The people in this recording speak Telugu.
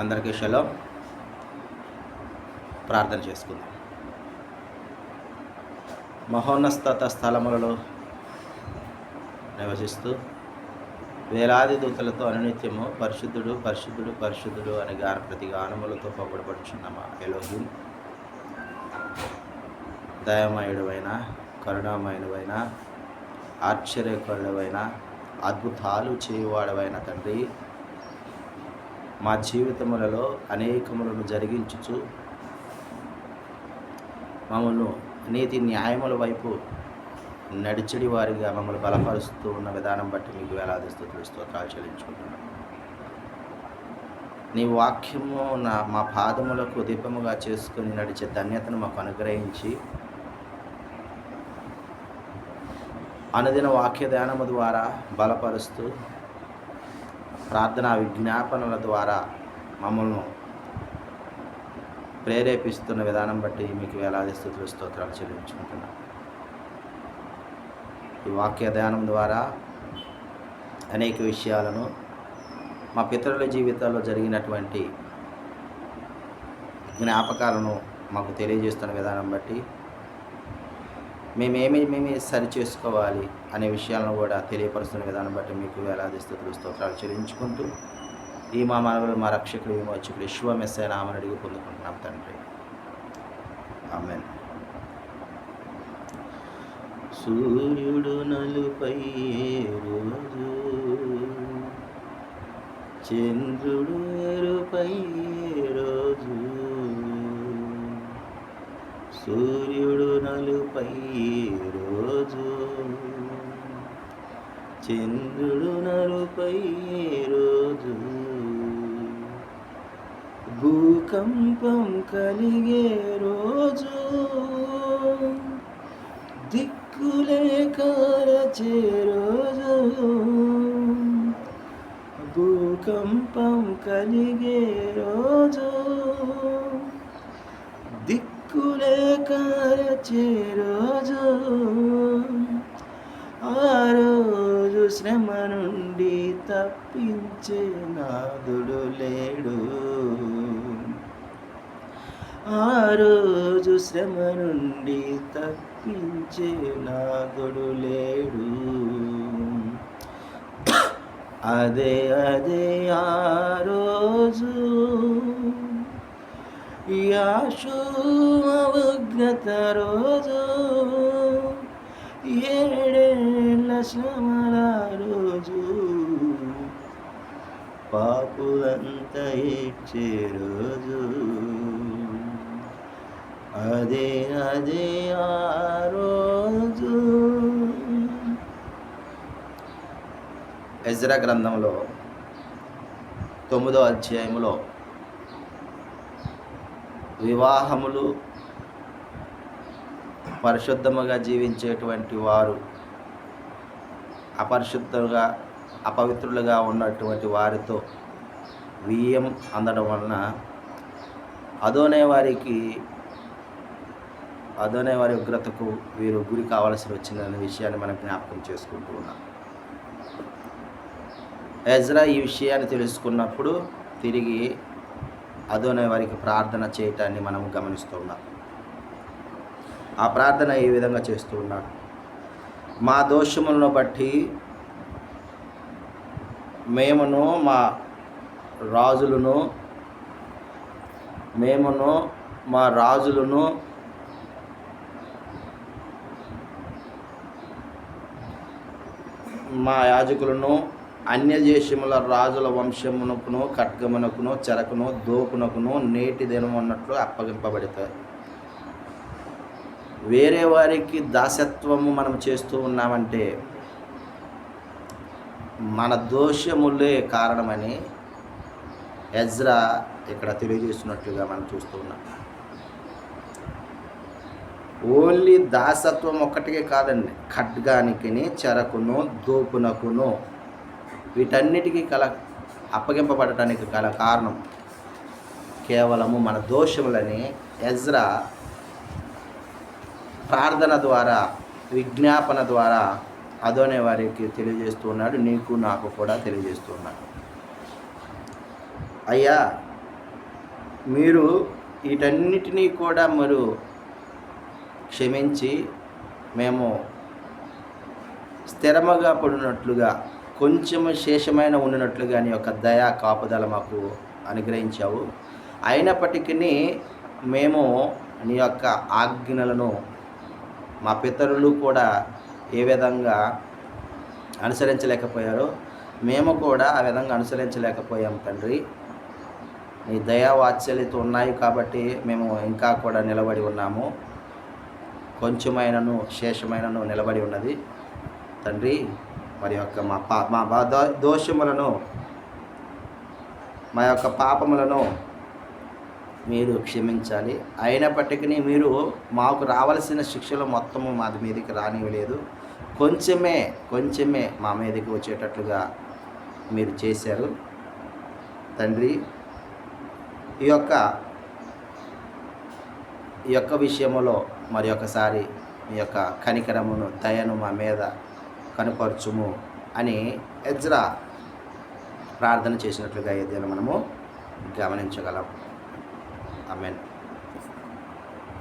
అందరికీ షలోం. ప్రార్థన చేసుకుందాం. మహోన్నత స్థలములలో నివసిస్తూ వేలాది దూతలతో అనునిత్యము పరిశుద్ధుడు పరిశుద్ధుడు పరిశుద్ధుడు అని ప్రతి గానములతో పొగడబడుచున్న మా ఎలోహిం, దయమయుడవైన కరుణామయుడవైన ఆశ్చర్యకరుడవైన అద్భుతాలు చేయువాడవైన తండ్రి, మా జీవితములలో అనేకములను జరిగించుచు మమ్మల్ని నీతి న్యాయముల వైపు నడిచడి వారిగా మమ్మల్ని బలపరుస్తూ ఉన్న విధానం బట్టి మీకు వేలాది స్తుతులు స్తోత్రాలు చెల్లించుకుంటున్నాం. నీ వాక్యము మా పాదములకు దీపముగా చేసుకుని నడిచే ధన్యతను మాకు అనుగ్రహించి అనుదిన వాక్య ధ్యానము ద్వారా బలపరుస్తూ ప్రార్థనా విజ్ఞాపనల ద్వారా మమ్మల్ని ప్రేరేపిస్తున్న విధానం బట్టి మీకు వేలాది స్తుతులు స్తోత్రాలు చెల్లించుకుంటున్నాం. ఈ వాక్య ధ్యానం ద్వారా అనేక విషయాలను మా పితరుల జీవితాల్లో జరిగినటువంటి జ్ఞాపకాలను మాకు తెలియజేస్తున్న విధానం బట్టి మేమేమి సరి చేసుకోవాలి అనే విషయాలను కూడా తెలియపరుస్తున్న విధానం బట్టి మీకు వేలాది స్తుతులు స్తోత్రాలు చెల్లించుకుంటూ ఈ మా మనవులు మా రక్షకుడు విమోచకుడు యెషూవా మెస్సీయ నామమున అడిగి పొందుకుంటున్నాం తండ్రి. ఆమేన్. సూర్యుడు నలుపై రోజు, చంద్రుడు ఎరుపై రోజు, సూర్యుడు నలుపై రోజు, చంద్రుడు నలుపై రోజు, భూకంపం కలిగే రోజు, దిక్కులే కారచే రోజు, భూకంపం కలిగే రోజు, దిక్కులే కారచే రోజు, ఆ రోజు శ్రమ నుండి తప్పించే నాదుడు లేడు, ఆ రోజు శ్రమ నుండి తప్పించే నాదుడు లేడు. అదే ఆ రోజు, యెషూవా ఉగ్రత రోజు, ఏడేళ్ల శ్రమల రోజు, పాపులంతా ఏడ్చే రోజు, అదే ఆ రోజు. ఎజ్రా గ్రంథంలో 9వ అధ్యాయములో వివాహములు పరిశుద్ధముగా జీవించేటువంటి వారు అపవిత్రులుగా ఉన్నటువంటి వారితో వియ్యం అందడం వలన అదోనే వారి ఉగ్రతకు వీరు గురి కావాల్సి వచ్చిందనే విషయాన్ని మనం జ్ఞాపకం చేసుకుంటూ ఉన్నాం. ఎజ్రా ఈ విషయాన్ని తెలుసుకున్నప్పుడు తిరిగి అదోనే వారికి ప్రార్థన చేయటాన్ని మనం గమనిస్తూ ఉన్నాం. ఆ ప్రార్థన ఈ విధంగా చేస్తూ ఉన్నాడు: మా దోషములను బట్టి మేమును మా రాజులను మా యాజకులను అన్యదేశముల రాజుల వంశమునకును ఖడ్గమునకును చెరకును దోపునకును నేటి దినమున్నట్లు అప్పగింపబడతాయి. వేరే వారికి దాసత్వము మనం చేస్తూ ఉన్నామంటే మన దోషములే కారణమని ఎజ్రా ఇక్కడ తెలియజేస్తున్నట్లుగా మనం చూస్తూ ఉన్నాం. ఓన్లీ దాసత్వం ఒక్కటికే కాదండి, ఖడ్గానికి, చెరకును, దోపునకును, వీటన్నిటికీ అప్పగింపబడటానికి గల కారణం కేవలము మన దోషములని ఎజ్రా ప్రార్థన ద్వారా విజ్ఞాపన ద్వారా అదోనే వారికి తెలియజేస్తూ ఉన్నాడు. నీకు నాకు కూడా తెలియజేస్తూ ఉన్నాడు. అయ్యా, మీరు వీటన్నిటినీ కూడా మీరు క్షమించి మేము స్థిరముగా పడినట్లుగా కొంచెము శేషమైన ఉండినట్లుగా నీ యొక్క దయా కాపుదల మాకు అనుగ్రహించావు. అయినప్పటికీ మేము నీ యొక్క ఆజ్ఞలను మా పితరులు కూడా ఏ విధంగా అనుసరించలేకపోయారో మేము కూడా ఆ విధంగా అనుసరించలేకపోయాం తండ్రి. నీ దయా వాత్సల్యత ఉన్నాయి కాబట్టి మేము ఇంకా కూడా నిలబడి ఉన్నాము. కొంచెమైనను శేషమైనను నిలబడి ఉన్నది తండ్రి. మరి యొక్క మా దోషములను, మా యొక్క పాపములను మీరు క్షమించాలి. అయినప్పటికీ మీరు మాకు రావాల్సిన శిక్షలు మొత్తము మా మీదకి రానివ్వలేదు. కొంచెమే మా మీదకి వచ్చేటట్లుగా మీరు చేశారు తండ్రి. ఈ యొక్క విషయంలో మరి ఒకసారి మీ యొక్క కనికరమును, దయను మా మీద కనుపరచుము అని ఎజ్రా ప్రార్థన చేసినట్లుగా ఏదైనా మనము గమనించగలం. ఆమేన్.